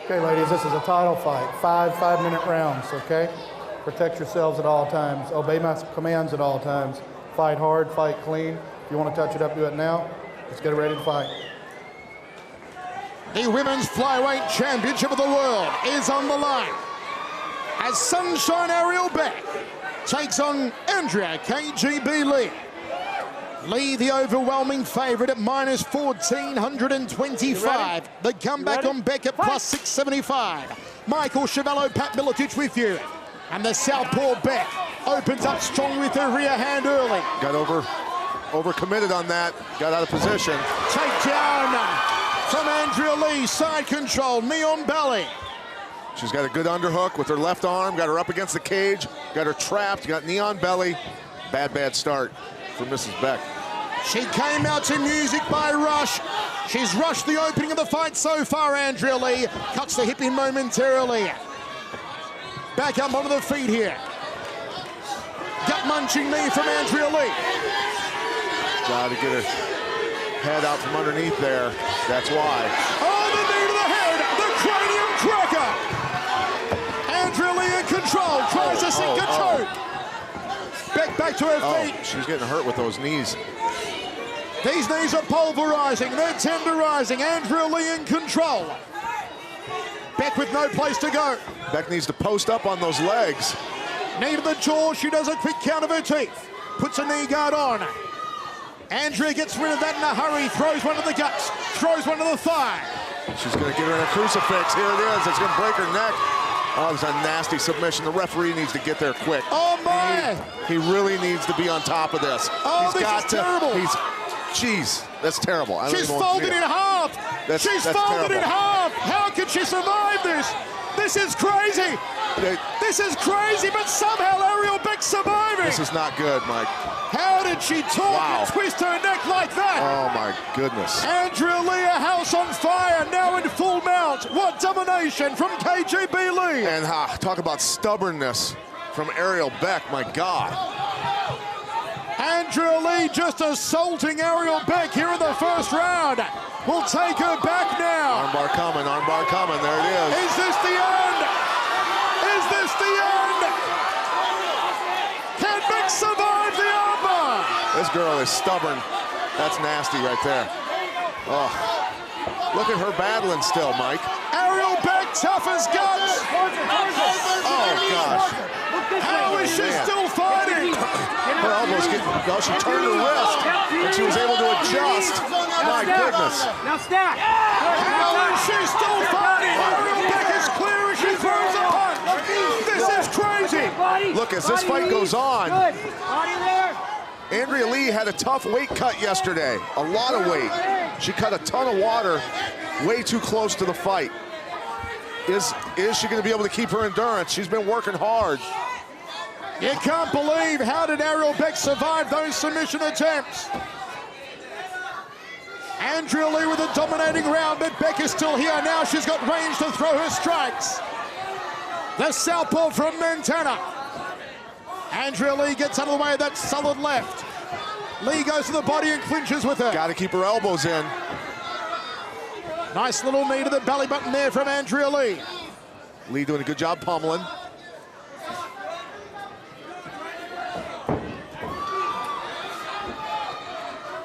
Okay, ladies, this is a title fight. 5-minute rounds, okay? Protect yourselves at all times. Obey my commands at all times. Fight hard, fight clean. If you want to touch it up, do it now. Let's get ready to fight. The Women's Flyweight Championship of the World is on the line as Sunshine Ariel Beck takes on Andrea KGB Lee. Lee, the overwhelming favorite at minus 1,425. The comeback on Beck at plus 675. Michael Chevello, Pat Miletich with you. And the southpaw Beck opens up strong with her rear hand early. Got overcommitted on that. Got out of position. Takedown from Andrea Lee. Side control, knee on belly. She's got a good underhook with her left arm. Got her up against the cage. Got her trapped. Got knee on belly. Bad start for Mrs. Beck. She came out to music by Rush. She's rushed the opening of the fight so far, Andrea Lee. Cuts the hip in momentarily. Back up onto the feet here. Gut-munching knee from Andrea Lee. Got to get her head out from underneath there. That's why. Oh, the knee to the head. The cranium cracker. Andrea Lee in control. Tries to sink a choke. Beck back to her feet. She's getting hurt with those knees. These knees are pulverizing, they're tenderizing. Andrea Lee in control. Beck with no place to go. Beck needs to post up on those legs. Knee to the jaw, she does a quick count of her teeth. Puts a knee guard on. Andrea gets rid of that in a hurry, throws one to the guts, throws one to the thigh. She's gonna get her in a crucifix. Here it is, it's gonna break her neck. Oh, it's a nasty submission. The referee needs to get there quick. Oh my! He really needs to be on top of this. Oh, this is terrible. Jeez, that's terrible. She's folded in half. She's folded in half. How could she survive this? This is crazy. This is crazy, but somehow Ariel Beck's surviving. This is not good, Mike. How did she talk and twist her neck like that? Oh my goodness. Andrea Lee, a house on fire, now in full mount. What domination from KGB Lee. And talk about stubbornness from Ariel Beck, my God. Andrea Lee just assaulting Ariel Beck here in the first round. We'll take her back now. Armbar coming, there it is. Is this the end? Is this the end? Can Beck survive the armbar? This girl is stubborn. That's nasty right there. Oh, look at her battling still, Mike. Ariel Beck, tough as guts. Oh, gosh. How is she still fighting? Her elbows getting, well, she turned her wrist and she was able to adjust. My goodness. Now snap. How is she still fighting? Ariel Beck is clear as she throws a punch. This is crazy. Look, as this fight goes on, Andrea Lee had a tough weight cut yesterday. A lot of weight. She cut a ton of water way too close to the fight. Is she going to be able to keep her endurance? She's been working hard. You can't believe, how did Ariel Beck survive those submission attempts? Andrea Lee with a dominating round, but Beck is still here. Now she's got range to throw her strikes. The southpaw from Montana. Andrea Lee gets out of the way of that solid left. Lee goes to the body and clinches with her. Got to keep her elbows in. Nice little knee to the belly button there from Andrea Lee. Lee doing a good job pummeling.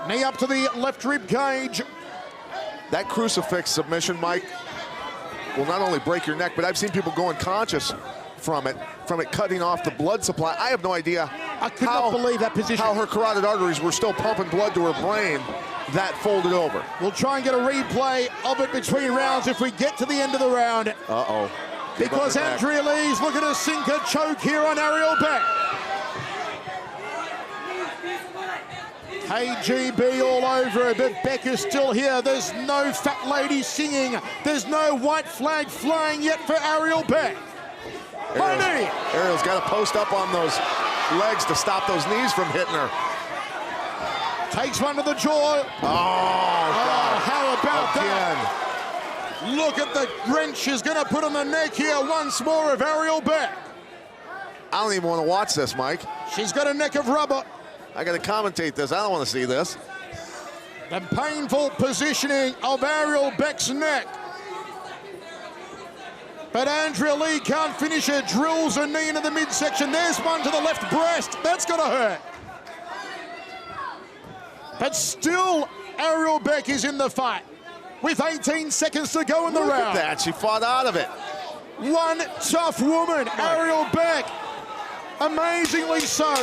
Knee up to the left rib cage. That crucifix submission, Mike, will not only break your neck, but I've seen people go unconscious from it cutting off the blood supply. I have no idea. I could not believe that position. How her carotid arteries were still pumping blood to her brain. That folded over. We'll try and get a replay of it between rounds if we get to the end of the round. Uh-oh. Because Andrea Lee's looking to sink a choke here on Ariel Beck. KGB all over her, but Beck is still here. There's no fat lady singing. There's no white flag flying yet for Ariel Beck. Ariel's got to post up on those legs to stop those knees from hitting her. Takes one to the jaw. Oh, how about again. that? Look at the wrench she's going to put on the neck here once more of Ariel Beck. I don't even want to watch this, Mike. She's got a neck of rubber. I got to commentate this. I don't want to see this. The painful positioning of Ariel Beck's neck. But Andrea Lee can't finish it. Drills a knee into the midsection. There's one to the left breast. That's going to hurt. But still, Ariel Beck is in the fight with 18 seconds to go in the round. Look at that. She fought out of it. One tough woman, Ariel Beck. Amazingly so.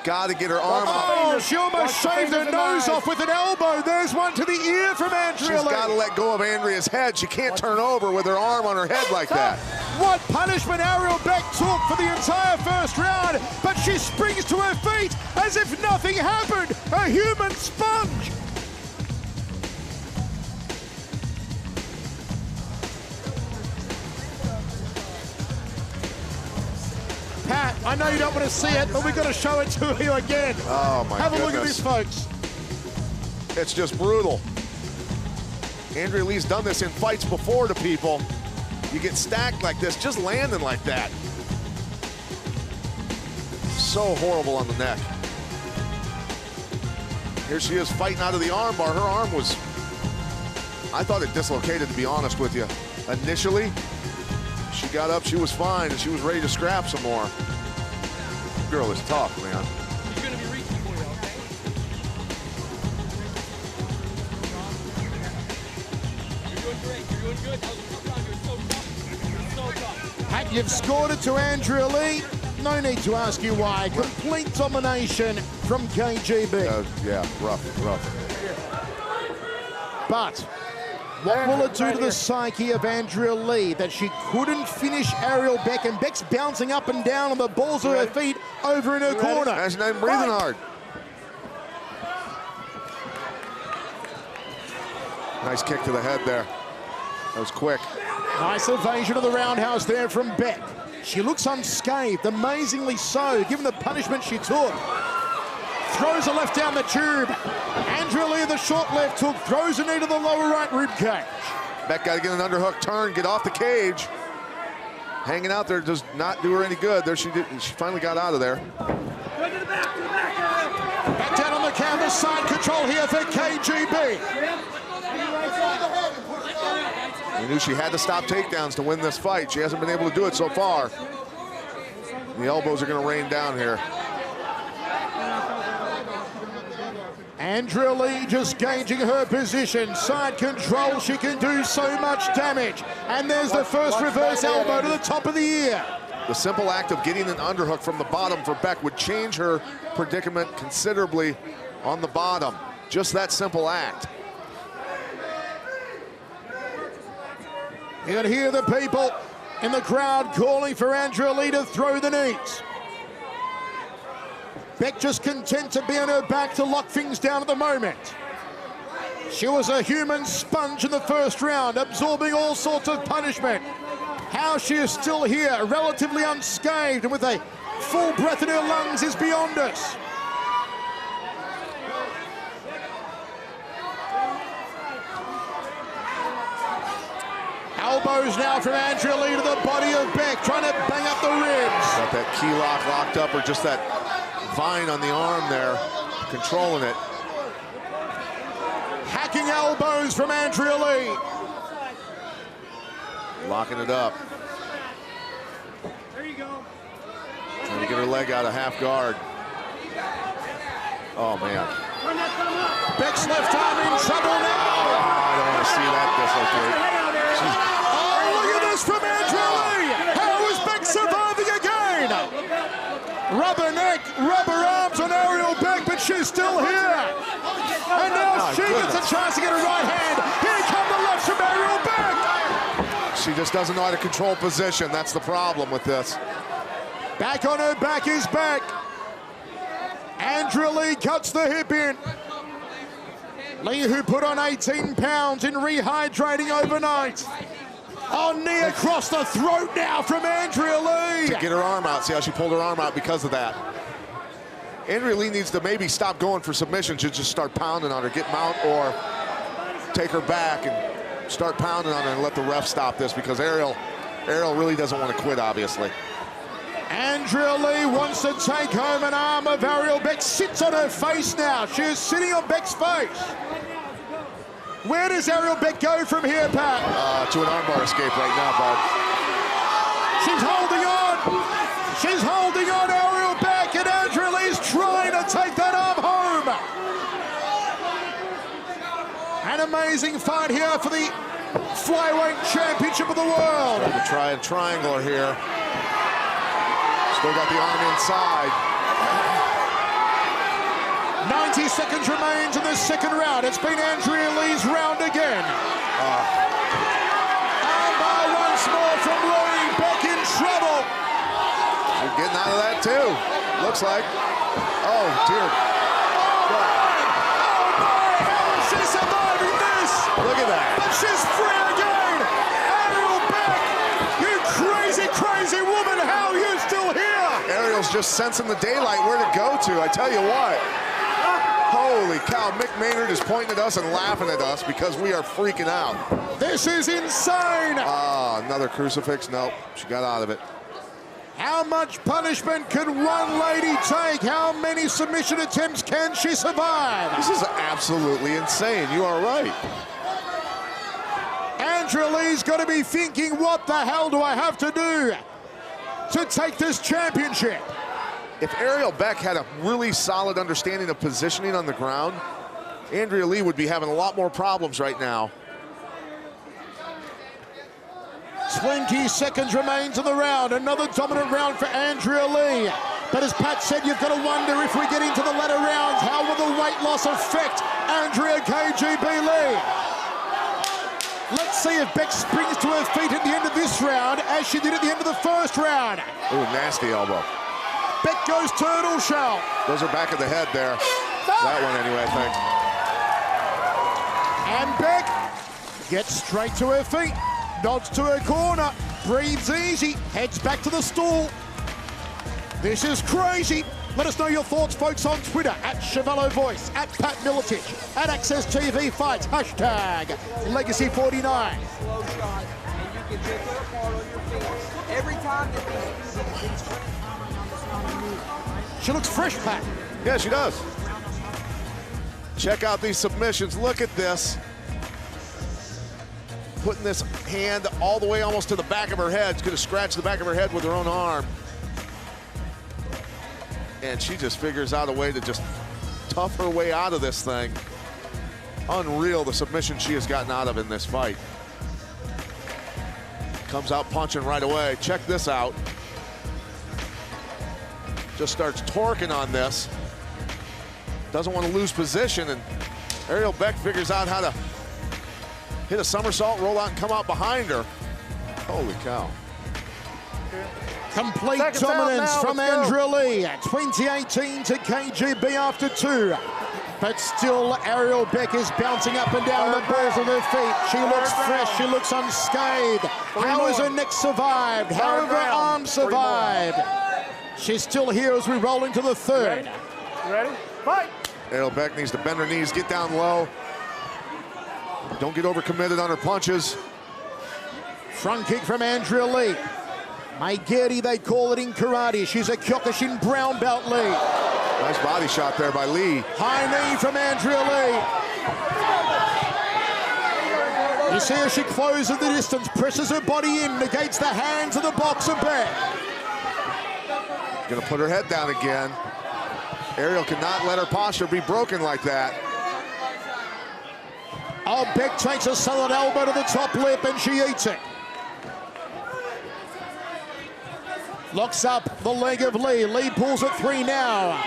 Got to get her arm up. Oh, she almost shaved her nose off with an elbow. There's one to the ear from Andrea Lee. She's got to let go of Andrea's head. She can't turn over with her arm on her head like that. What punishment Ariel Beck took for the entire first round, but she springs to her feet as if nothing happened. A human sponge. Pat, I know you don't want to see it, but we've got to show it to you again. Oh, my Have goodness. a look at this, folks. It's just brutal. Andrea Lee's done this in fights before to people. You get stacked like this, just landing like that. So horrible on the neck. Here she is fighting out of the armbar. Her arm was, I thought it dislocated, to be honest with you. Initially, she got up, she was fine, and she was ready to scrap some more. Girl is tough, man. She's gonna be reaching for you, okay? You're doing great. You're doing good. That was a tough round. You're so tough. You're so tough. Pat, you've scored it to Andrea Lee. No need to ask you why. Complete domination from KGB. Yeah, rough. But what will it do to the psyche of Andrea Lee that she couldn't finish Ariel Beck, and Beck's bouncing up and down on the balls of her feet over in her corner? She's not even breathing hard. Nice kick to the head there. That was quick. Nice evasion of the roundhouse there from Beck. She looks unscathed, amazingly so, given the punishment she took. Throws a left down the tube. Andrea Lee, the short left hook, throws a knee to the lower right rib cage. Beck got to get an underhook turn, get off the cage. Hanging out there does not do her any good. There she did. She finally got out of there. Back down on the canvas, side control here for KGB. We knew she had to stop takedowns to win this fight. She hasn't been able to do it so far. The elbows are going to rain down here. Andrea Lee just gauging her position. Side control, she can do so much damage. And there's the first reverse elbow to the top of the ear. The simple act of getting an underhook from the bottom for Beck would change her predicament considerably on the bottom. Just that simple act. You can hear the people in the crowd calling for Andrea Lee to throw the knees. Beck just content to be on her back to lock things down at the moment. She was a human sponge in the first round, absorbing all sorts of punishment. How she is still here, relatively unscathed and with a full breath in her lungs is beyond us. Elbows now from Andrea Lee to the body of Beck, trying to bang up the ribs. Got that key lock locked up, or just that vine on the arm there, controlling it. Hacking elbows from Andrea Lee. Locking it up. There you go. Trying to get her leg out of half guard. Oh, man. Turn that thumb up. Beck's left arm in trouble now. I don't want to see that dislocate. Oh, look at this from Andrea Lee. How is Beck surviving again? Rubber neck, rubber arms on Ariel Beck, but she's still here. And now she gets a chance to get a right hand. Here come the lefts from Ariel Beck. She just doesn't know how to control position. That's the problem with this. Back on her back is Beck. Andrea Lee cuts the hip in. Lee, who put on 18 pounds in rehydrating overnight. Oh, knee across the throat now from Andrea Lee. To get her arm out. See how she pulled her arm out because of that. Andrea Lee needs to maybe stop going for submissions and just start pounding on her, get mount, or take her back and start pounding on her and let the ref stop this, because Ariel really doesn't want to quit, obviously. Andrea Lee wants to take home an arm of Ariel Beck. Sits on her face now. She is sitting on Beck's face. Where does Ariel Beck go from here, Pat? To an armbar escape right now, bud. She's holding on. She's holding on, Ariel Beck, and Andrea Lee's trying to take that arm home. An amazing fight here for the flyweight championship of the world. Trying to try a triangle here. Still got the arm inside. 90 seconds remains in the second round. It's been Andrea Lee's round again. Armbar once more from Lee. Beck in trouble. She's getting out of that too. Looks like. Oh dear. She's surviving this. Look at that. But she's free again. Ariel Beck, you crazy, crazy woman. How are you still here? Ariel's just sensing the daylight where to go to. I tell you what. Holy cow, Mick Maynard is pointing at us and laughing at us because we are freaking out. This is insane. Another crucifix. Nope, she got out of it. How much punishment can one lady take? How many submission attempts can she survive? This is absolutely insane. You are right. Andrea Lee's got to be thinking, what the hell do I have to do to take this championship? If Ariel Beck had a really solid understanding of positioning on the ground, Andrea Lee would be having a lot more problems right now. 20 seconds remains in the round. Another dominant round for Andrea Lee. But as Pat said, you've got to wonder if we get into the latter rounds, how will the weight loss affect Andrea KGB Lee? Let's see if Beck springs to her feet at the end of this round as she did at the end of the first round. Ooh, nasty elbow. Beck goes turtle shell. Those are back of the head there. That one anyway, I think. And Beck gets straight to her feet, nods to her corner, breathes easy, heads back to the stool. This is crazy. Let us know your thoughts, folks, on Twitter, at Chevello Voice, at Pat Miletich, at Access TV Fights, hashtag Legacy49. Slow shot, and you can take it apart on your feet. Every time that these She looks fresh, Pat. Yeah, she does. Check out these submissions. Look at this. Putting this hand all the way almost to the back of her head. She's going to scratch the back of her head with her own arm. And she just figures out a way to just tough her way out of this thing. Unreal, the submission she has gotten out of in this fight. Comes out punching right away. Check this out. Just starts torquing on this. Doesn't want to lose position, and Ariel Beck figures out how to hit a somersault, roll out, and come out behind her. Holy cow. Complete Seconds dominance out now, from let's go. Andrea Lee. 2018 to KGB after 2. But still, Ariel Beck is bouncing up and down the balls of her feet. She looks fresh, she looks unscathed. How has her neck survived? How have her arms survived? She's still here as we roll into the third. You ready? Fight! Ariel Beck needs to bend her knees, get down low. Don't get overcommitted on her punches. Front kick from Andrea Lee. Maigeri, they call it in karate. She's a Kyokushin brown belt Lee. Nice body shot there by Lee. High knee from Andrea Lee. You see her, she closes the distance, presses her body in, negates the hands of the boxer Beck. Gonna put her head down again. Ariel cannot let her posture be broken like that. Oh, Beck takes a solid elbow to the top lip and she eats it. Locks up the leg of Lee. Lee pulls at 3 now.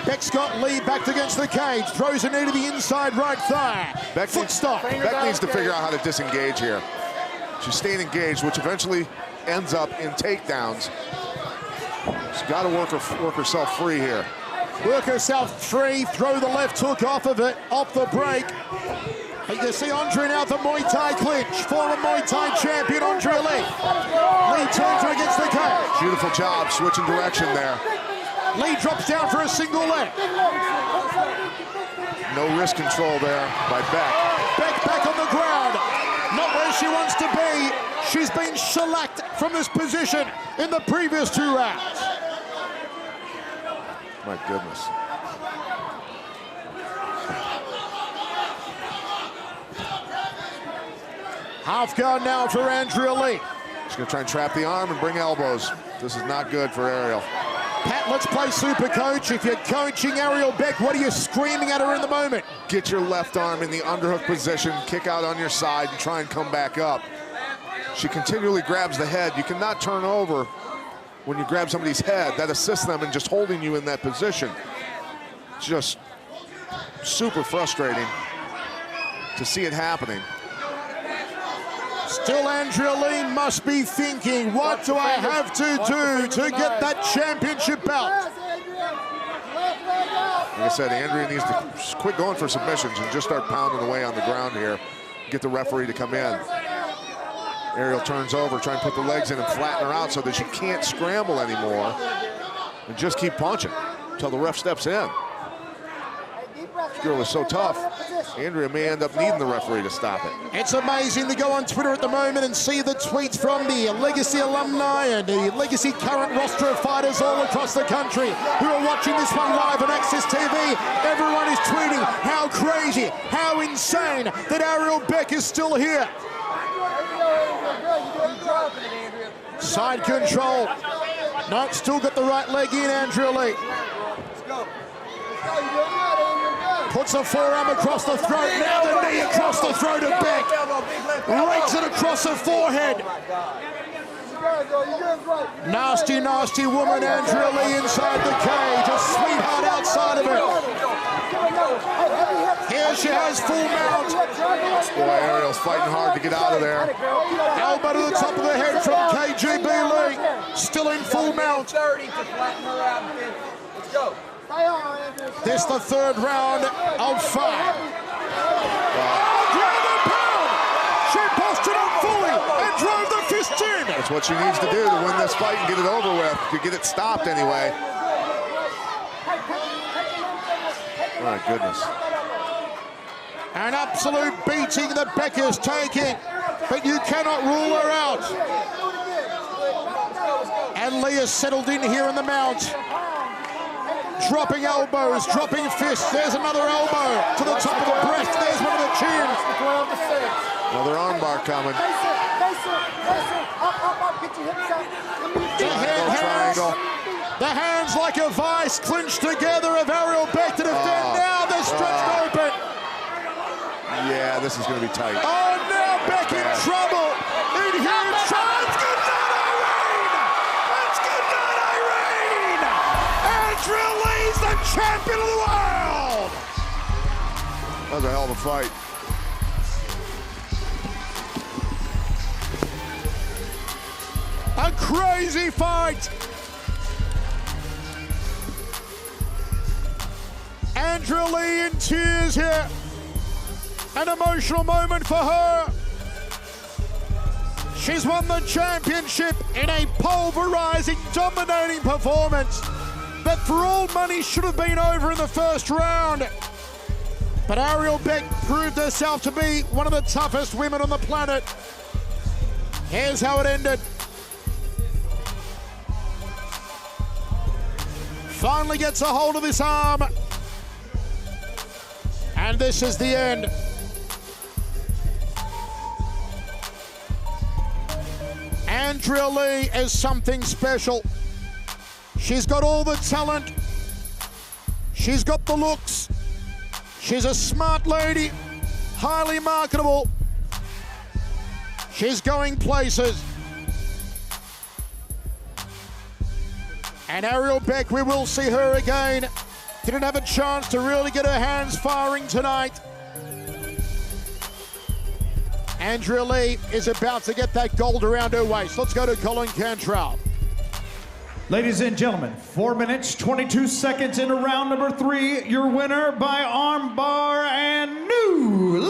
Beck's got Lee backed against the cage. Throws a knee to the inside right thigh. Foot stop. Beck needs to figure out how to disengage here. She's staying engaged, which eventually ends up in takedowns. She's got to work herself free here. Work herself free. Throw the left hook off of it. Off the break. And you see Andrea now at the Muay Thai clinch. Former Muay Thai champion Andrea Lee. Lee turns her against the cage. Beautiful job switching direction there. Lee drops down for a single leg. No wrist control there by Beck. Beck back on the ground. Not where she wants to be. She's been shellacked from this position in the previous 2 rounds. My goodness. Half guard now for Andrea Lee. She's gonna try and trap the arm and bring elbows. This is not good for Ariel. Pat, let's play super coach. If you're coaching Ariel Beck, what are you screaming at her in the moment? Get your left arm in the underhook position, kick out on your side, and try and come back up. She continually grabs the head. You cannot turn over when you grab somebody's head. That assists them in just holding you in that position. Just super frustrating to see it happening. Still, Andrea Lee must be thinking, what do I have to do to get that championship belt? Like I said, Andrea needs to quit going for submissions and just start pounding away on the ground here. Get the referee to come in. Ariel turns over, trying to put the legs in and flatten her out so that she can't scramble anymore. And just keep punching until the ref steps in. This girl is so tough. Andrea may end up needing the referee to stop it. It's amazing to go on Twitter at the moment and see the tweets from the Legacy alumni and the Legacy current roster of fighters all across the country who are watching this one live on Access TV. Everyone is tweeting how crazy, how insane that Ariel Beck is still here. Side control. No, still got the right leg in, Andrea Lee. Puts a forearm across the throat, now the knee across the throat of Beck. Rakes it across her forehead. Nasty, nasty woman, Andrea Lee inside the cage. A sweetheart outside of it. Here she has full mount. Boy, Ariel's fighting hard to get out of there. Elbow to the top of the head from KBG Lee. Still in full mount. Let's go. This the third round of 5. Ground and pound! She posted up fully and drove the fist in. That's what she needs to do to win this fight and get it over with, to get it stopped anyway. My goodness. An absolute beating that Beck is taking, but you cannot rule her out. And Lee is settled in here in the mount. Dropping elbows, dropping fists. There's another elbow to the top of the breast. There's one of the chin. Another armbar coming. Triangle. The hands like a vice clinched together of Ariel Beck to defend. Now they're stretched open. Yeah, this is going to be tight. Oh, now Beck in trouble. In huge trouble. It's good night, Irene! It's good night, Irene! Andrea Lee's the champion of the world! That was a hell of a fight. A crazy fight. Andrea Lee in tears here. An emotional moment for her. She's won the championship in a pulverizing, dominating performance that for all money should have been over in the first round. But Ariel Beck proved herself to be one of the toughest women on the planet. Here's how it ended. Finally gets a hold of this arm. And this is the end. Andrea Lee is something special. She's got all the talent. She's got the looks. She's a smart lady, highly marketable. She's going places. And Ariel Beck, we will see her again. Didn't have a chance to really get her hands firing tonight. Andrea Lee is about to get that gold around her waist. Let's go to Colin Cantrell. Ladies and gentlemen, 4 minutes, 22 seconds into round number 3. Your winner by armbar and new